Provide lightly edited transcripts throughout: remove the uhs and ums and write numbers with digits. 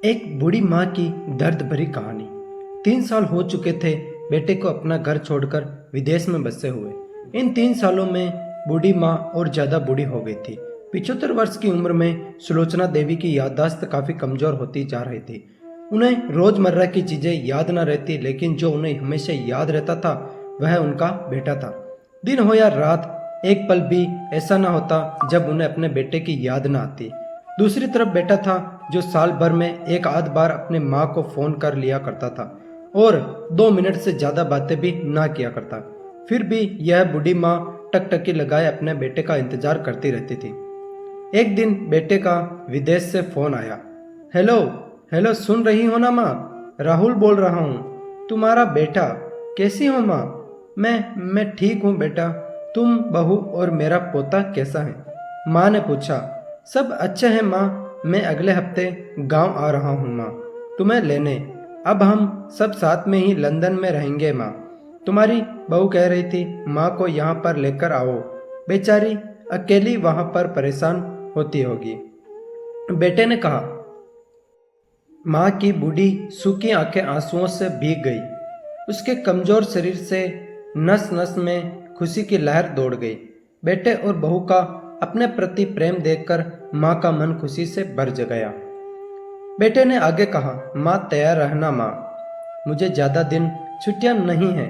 एक बूढ़ी माँ की दर्द भरी कहानी। 3 साल हो चुके थे बेटे को अपना घर छोड़कर विदेश में बसे हुए। इन 3 सालों में बूढ़ी माँ और ज्यादा बूढ़ी हो गई थी। 75 वर्ष की उम्र में सुलोचना देवी की याददाश्त काफी कमजोर होती जा रही थी। उन्हें रोजमर्रा की चीजें याद न रहती, लेकिन जो उन्हें हमेशा याद रहता था वह उनका बेटा था। दिन हो या रात, एक पल भी ऐसा न होता जब उन्हें अपने बेटे की याद न आती। दूसरी तरफ बेटा था जो साल भर में एक आध बार अपने माँ को फोन कर लिया करता था और 2 मिनट से ज्यादा बातें भी ना किया करता। फिर भी यह बूढ़ी माँ टकटकी लगाए अपने बेटे का इंतजार करती रहती थी। एक दिन बेटे का विदेश से फोन आया। हेलो हेलो, सुन रही हो ना माँ? राहुल बोल रहा हूँ, तुम्हारा बेटा। कैसी हो माँ? मैं ठीक हूँ बेटा। तुम, बहू और मेरा पोता कैसा है? माँ ने पूछा। सब अच्छे हैं माँ। मैं अगले हफ्ते गांव आ रहा हूँ माँ, तुम्हें लेने। अब हम सब साथ में ही लंदन में रहेंगे माँ। तुम्हारी बहू कह रही थी माँ को यहाँ पर लेकर आओ, बेचारी अकेली वहाँ पर परेशान होती होगी। बेटे ने कहा। माँ की बूढ़ी सूखी आंखें आंसुओं से भीग गई। उसके कमजोर शरीर से नस नस में खुशी की लहर दौड़ गई। बेटे और बहू का अपने प्रति प्रेम देखकर माँ का मन खुशी से भर गया। बेटे ने आगे कहा, माँ तैयार रहना माँ, मुझे ज्यादा दिन छुट्टियां नहीं हैं।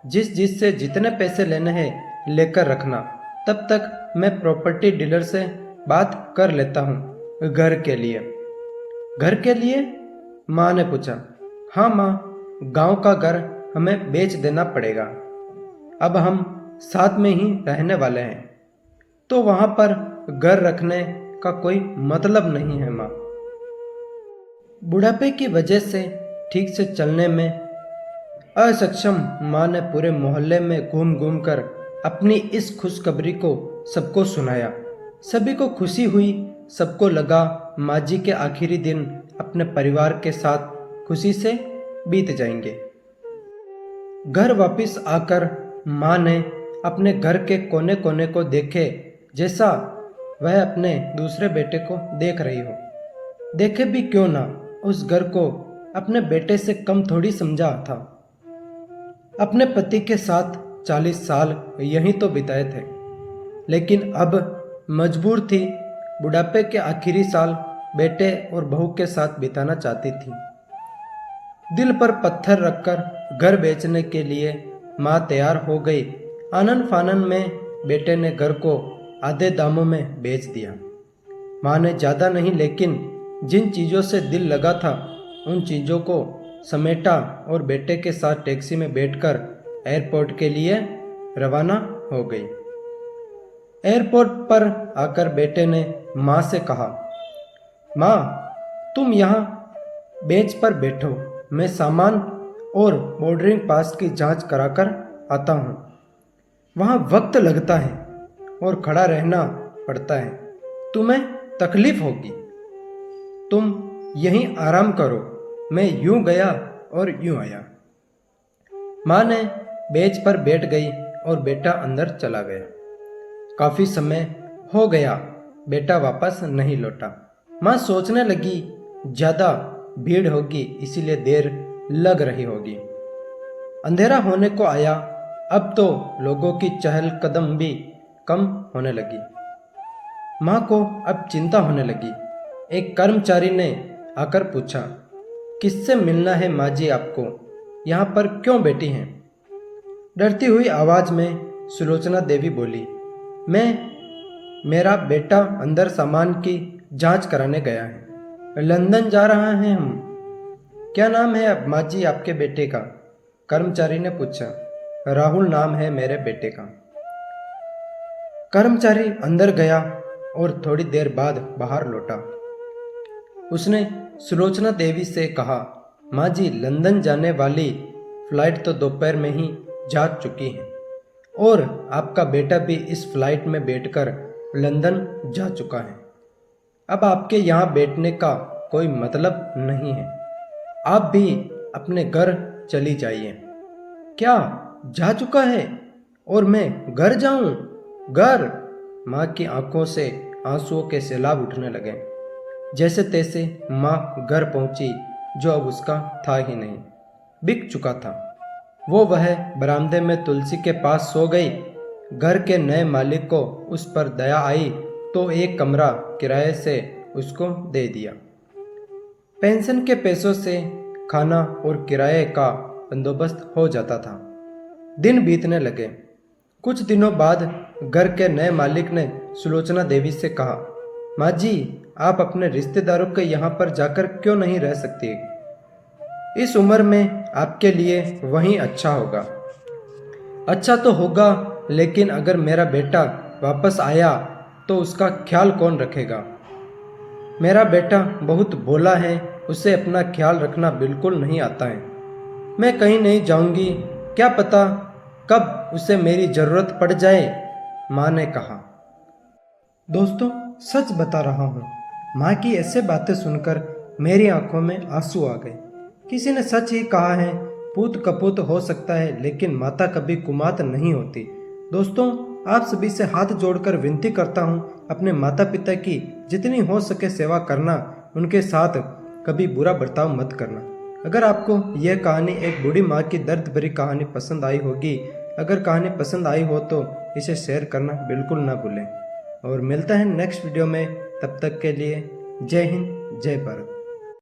जिस से जितने पैसे लेने हैं लेकर रखना। तब तक मैं प्रॉपर्टी डीलर से बात कर लेता हूँ घर के लिए। घर के लिए? माँ ने पूछा। हाँ माँ, गांव का घर हमें बेच देना पड़ेगा। अब हम साथ में ही रहने वाले हैं, तो वहां पर घर रखने का कोई मतलब नहीं है माँ। बुढ़ापे की वजह से ठीक से चलने में असक्षम माँ ने पूरे मोहल्ले में घूम घूम कर अपनी इस खुशखबरी को सबको सुनाया। सभी को खुशी हुई। सबको लगा माँ जी के आखिरी दिन अपने परिवार के साथ खुशी से बीत जाएंगे। घर वापस आकर माँ ने अपने घर के कोने कोने को देखे, जैसा वह अपने दूसरे बेटे को देख रही हो। देखे भी क्यों ना, उस घर को अपने बेटे से कम थोड़ी समझा था। अपने पति के साथ 40 साल यहीं तो बिताए थे, लेकिन अब मजबूर थी बुढ़ापे के आखिरी साल बेटे और बहू के साथ बिताना चाहती थी। दिल पर पत्थर रखकर घर बेचने के लिए माँ तैयार हो गई। आनन फानन में बेटे ने घर को आधे दामों में बेच दिया। माँ ने ज़्यादा नहीं, लेकिन जिन चीज़ों से दिल लगा था उन चीज़ों को समेटा और बेटे के साथ टैक्सी में बैठकर एयरपोर्ट के लिए रवाना हो गई। एयरपोर्ट पर आकर बेटे ने माँ से कहा, माँ तुम यहाँ बेंच पर बैठो, मैं सामान और बोर्डिंग पास की जांच कराकर आता हूँ। वहाँ वक्त लगता है और खड़ा रहना पड़ता है, तुम्हें तकलीफ होगी। तुम यहीं आराम करो। मैं यूं गया और यूं आया। माँ ने बेंच पर बैठ गई और बेटा अंदर चला गया। काफी समय हो गया, बेटा वापस नहीं लौटा। माँ सोचने लगी ज्यादा भीड़ होगी इसीलिए देर लग रही होगी। अंधेरा होने को आया। अब तो लोगों की चहल कदम भी कम होने लगी। माँ को अब चिंता होने लगी। एक कर्मचारी ने आकर पूछा, किससे मिलना है माँ जी आपको? यहाँ पर क्यों बैठी हैं? डरती हुई आवाज में सुलोचना देवी बोली, मेरा बेटा अंदर सामान की जांच कराने गया है। लंदन जा रहा है हम। क्या नाम है अब माँ जी आपके बेटे का? कर्मचारी ने पूछा। राहुल नाम है मेरे बेटे का। कर्मचारी अंदर गया और थोड़ी देर बाद बाहर लौटा। उसने सुलोचना देवी से कहा, माँ जी लंदन जाने वाली फ्लाइट तो दोपहर में ही जा चुकी है और आपका बेटा भी इस फ्लाइट में बैठकर लंदन जा चुका है। अब आपके यहाँ बैठने का कोई मतलब नहीं है। आप भी अपने घर चली जाइए। क्या जा चुका है और मैं घर जाऊं? घर? माँ की आंखों से आंसुओं के सैलाब उठने लगे। जैसे तैसे माँ घर पहुंची, जो अब उसका था ही नहीं, बिक चुका था। वह बरामदे में तुलसी के पास सो गई। घर के नए मालिक को उस पर दया आई तो एक कमरा किराए से उसको दे दिया। पेंशन के पैसों से खाना और किराए का बंदोबस्त हो जाता था। दिन बीतने लगे। कुछ दिनों बाद घर के नए मालिक ने सुलोचना देवी से कहा, माँ जी, आप अपने रिश्तेदारों के यहाँ पर जाकर क्यों नहीं रह सकती? इस उम्र में आपके लिए वहीं अच्छा होगा। अच्छा तो होगा, लेकिन अगर मेरा बेटा वापस आया तो उसका ख्याल कौन रखेगा? मेरा बेटा बहुत भोला है, उसे अपना ख्याल रखना बिल्कुल नहीं आता है। मैं कहीं नहीं जाऊंगी, क्या पता कब उसे मेरी ज़रूरत पड़ जाए, माँ ने कहा। दोस्तों, सच बता रहा हूँ, माँ की ऐसे बातें सुनकर मेरी आंखों में आंसू आ गए। किसी ने सच ही कहा है, पूत कपूत हो सकता है लेकिन माता कभी कुमात नहीं होती। दोस्तों, आप सभी से हाथ जोड़कर विनती करता हूँ, अपने माता पिता की जितनी हो सके सेवा करना, उनके साथ कभी बुरा बर्ताव मत करना। अगर आपको यह कहानी, एक बूढ़ी माँ की दर्द भरी कहानी पसंद आई होगी, अगर कहानी पसंद आई हो तो इसे शेयर करना बिल्कुल ना भूलें। और मिलता है नेक्स्ट वीडियो में, तब तक के लिए जय हिंद, जय भारत।